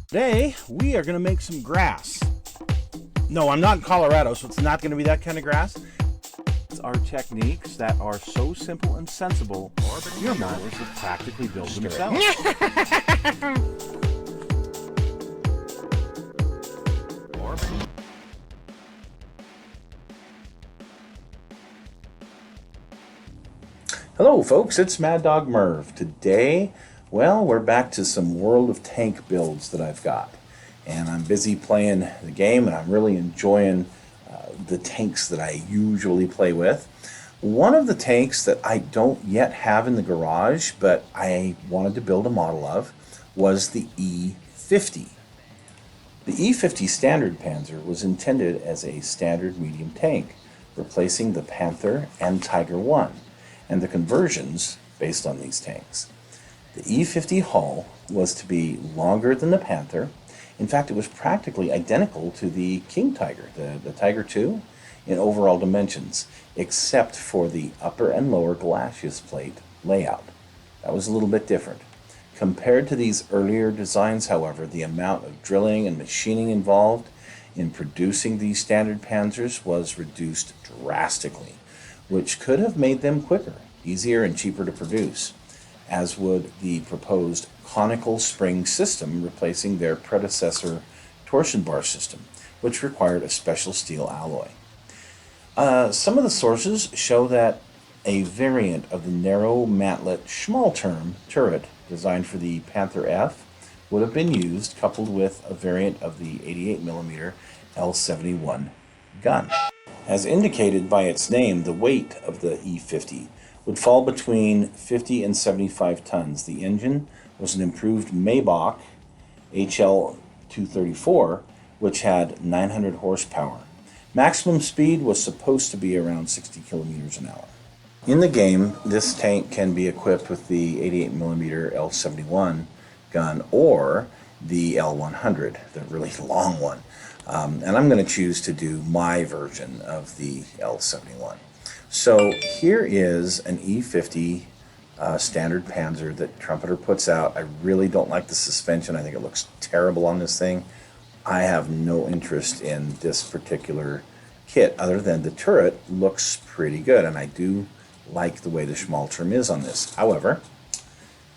Today, we are going to make some grass. No, I'm not in Colorado, so it's not going to be that kind of grass. It's our techniques that are so simple and sensible, your models will practically build themselves. Hello folks, it's Mad Dog Merv. Today, well, we're back to some World of Tank builds that I've got. And I'm busy playing the game and I'm really enjoying the tanks that I usually play with. One of the tanks that I don't yet have in the garage, but I wanted to build a model of, was the E-50. The E-50 Standard Panzer was intended as a standard medium tank, replacing the Panther and Tiger I, and the conversions based on these tanks. The E-50 hull was to be longer than the Panther. In fact, it was practically identical to the King Tiger, the Tiger II, in overall dimensions, except for the upper and lower glacis plate layout. That was a little bit different. Compared to these earlier designs, however, the amount of drilling and machining involved in producing these standard Panzers was reduced drastically, which could have made them quicker, easier, and cheaper to produce, as would the proposed conical spring system replacing their predecessor torsion bar system, which required a special steel alloy. Some of the sources show that a variant of the narrow matlet Schmalturm turret designed for the Panther F would have been used, coupled with a variant of the 88mm L71 gun. As indicated by its name, the weight of the E-50 would fall between 50 and 75 tons. The engine was an improved Maybach HL234, which had 900 horsepower. Maximum speed was supposed to be around 60 kilometers an hour. In the game, this tank can be equipped with the 88mm L71 gun or the L100, the really long one. And I'm going to choose to do my version of the L71. So here is an E-50 standard Panzer that Trumpeter puts out. I really don't like the suspension. I think it looks terrible on this thing. I have no interest in this particular kit other than the turret looks pretty good, and I do like the way the Schmalturm is on this. However,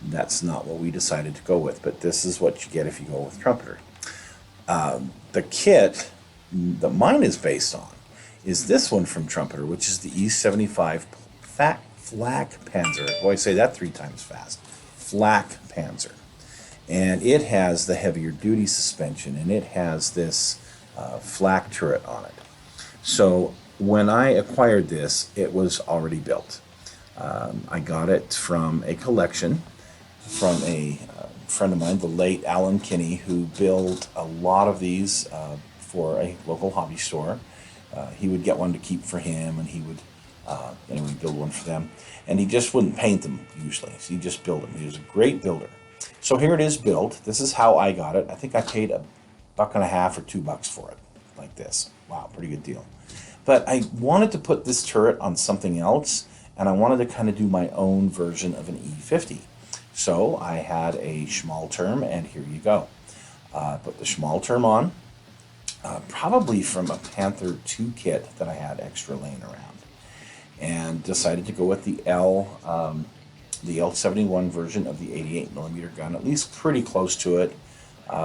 that's not what we decided to go with, but this is what you get if you go with Trumpeter. The kit that mine is based on is this one from Trumpeter, which is the E75 Flak Panzer. Boy, I say that 3 times fast. Flak Panzer. And it has the heavier duty suspension, and it has this flak turret on it. So when I acquired this, it was already built. I got it from a collection from a friend of mine, the late Alan Kinney, who built a lot of these for a local hobby store. He would get one to keep for him, and he would anyway build one for them. And he just wouldn't paint them usually, so he just built them. He was a great builder. So here it is built. This is how I got it. I think I paid $1.50 or $2 for it, like this. Wow, pretty good deal. But I wanted to put this turret on something else, and I wanted to kind of do my own version of an E-50. So I had a Schmalturm, and here you go. Put the Schmalturm on, probably from a Panther II kit that I had extra laying around, and decided to go with the L71 version of the 88mm gun, at least pretty close to it.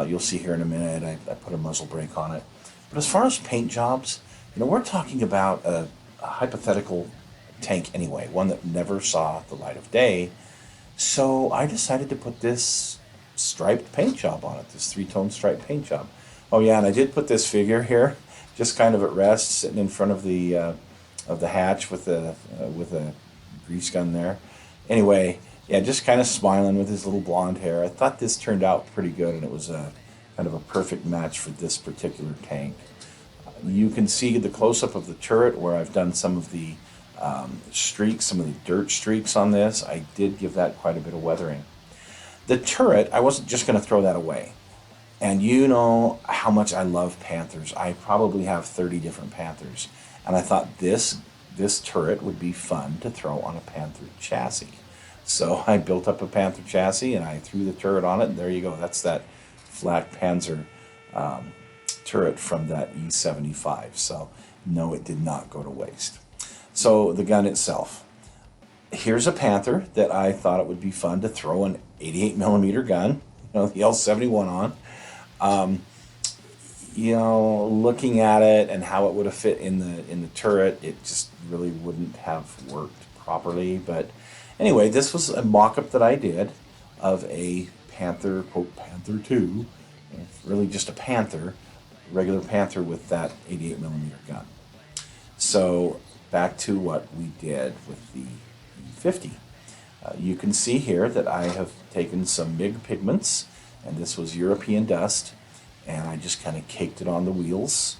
You'll see here in a minute, I put a muzzle brake on it. But as far as paint jobs, we're talking about a hypothetical tank anyway, one that never saw the light of day. So I decided to put this striped paint job on it, this 3-tone striped paint job. Oh yeah, and I did put this figure here, just kind of at rest, sitting in front of the hatch with a grease gun there. Anyway, yeah, just kind of smiling with his little blonde hair. I thought this turned out pretty good, and it was a kind of a perfect match for this particular tank. You can see the close-up of the turret where I've done some of the streaks, some of the dirt streaks on this. I did give that quite a bit of weathering. The turret, I wasn't just going to throw that away. And you know how much I love Panthers. I probably have 30 different Panthers. And I thought this turret would be fun to throw on a Panther chassis. So I built up a Panther chassis and I threw the turret on it, and there you go. That's that flak Panzer turret from that E-75. So no, it did not go to waste. So the gun itself. Here's a Panther that I thought it would be fun to throw an 88 millimeter gun, the L71 on. Looking at it and how it would have fit in the turret, it just really wouldn't have worked properly. But anyway, this was a mock-up that I did of a Panther, quote, Panther 2. It's really just a Panther, regular Panther with that 88 millimeter gun. So back to what we did with the E-50. You can see here that I have taken some MIG pigments, and this was European dust, and I just kind of caked it on the wheels.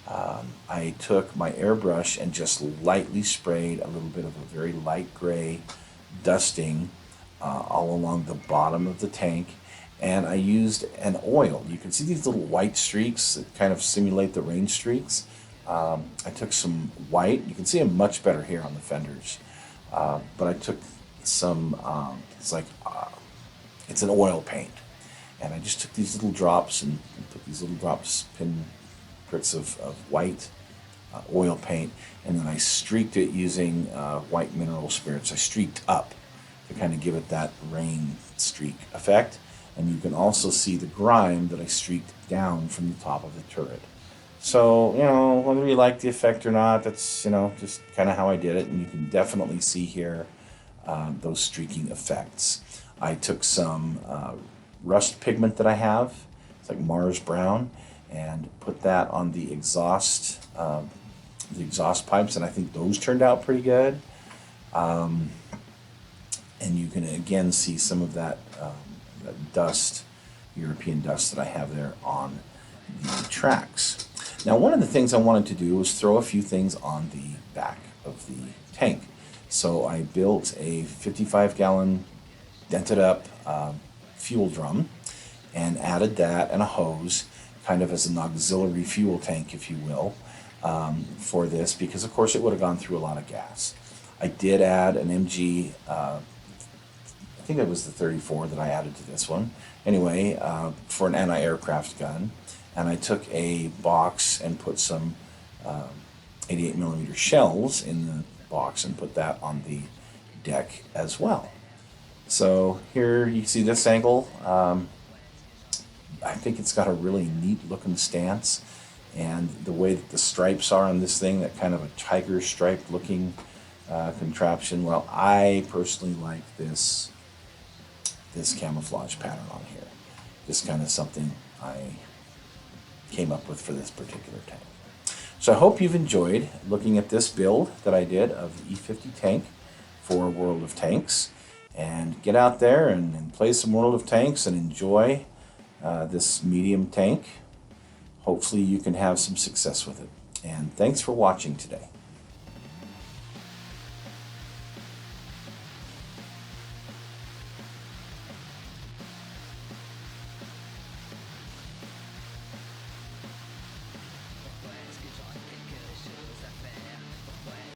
I took my airbrush and just lightly sprayed a little bit of a very light gray dusting all along the bottom of the tank, and I used an oil. You can see these little white streaks that kind of simulate the rain streaks. I took some white. You can see them much better here on the fenders. But I took some, it's an oil paint. And I just took these little drops and took these little drops, pin pricks of white oil paint, and then I streaked it using white mineral spirits. I streaked up to kind of give it that rain streak effect. And you can also see the grime that I streaked down from the top of the turret. So, whether you like the effect or not, that's, just kind of how I did it. And you can definitely see here those streaking effects. I took some rust pigment that I have, it's like Mars Brown, and put that on the exhaust pipes, and I think those turned out pretty good. And you can again see some of that dust, European dust that I have there on the tracks. Now, one of the things I wanted to do was throw a few things on the back of the tank. So I built a 55-gallon dented up fuel drum and added that and a hose, kind of as an auxiliary fuel tank, if you will, for this, because of course it would have gone through a lot of gas. I did add an MG, I think it was the 34 that I added to this one, anyway, for an anti-aircraft gun. And I took a box and put some 88 millimeter shells in the box and put that on the deck as well. So here you see this angle. I think it's got a really neat looking stance, and the way that the stripes are on this thing, that kind of a tiger stripe looking contraption. Well, I personally like this camouflage pattern on here. Just kind of something I came up with for this particular tank. So I hope you've enjoyed looking at this build that I did of the E-50 tank for World of Tanks. And get out there and play some World of Tanks and enjoy this medium tank. Hopefully you can have some success with it. And thanks for watching today.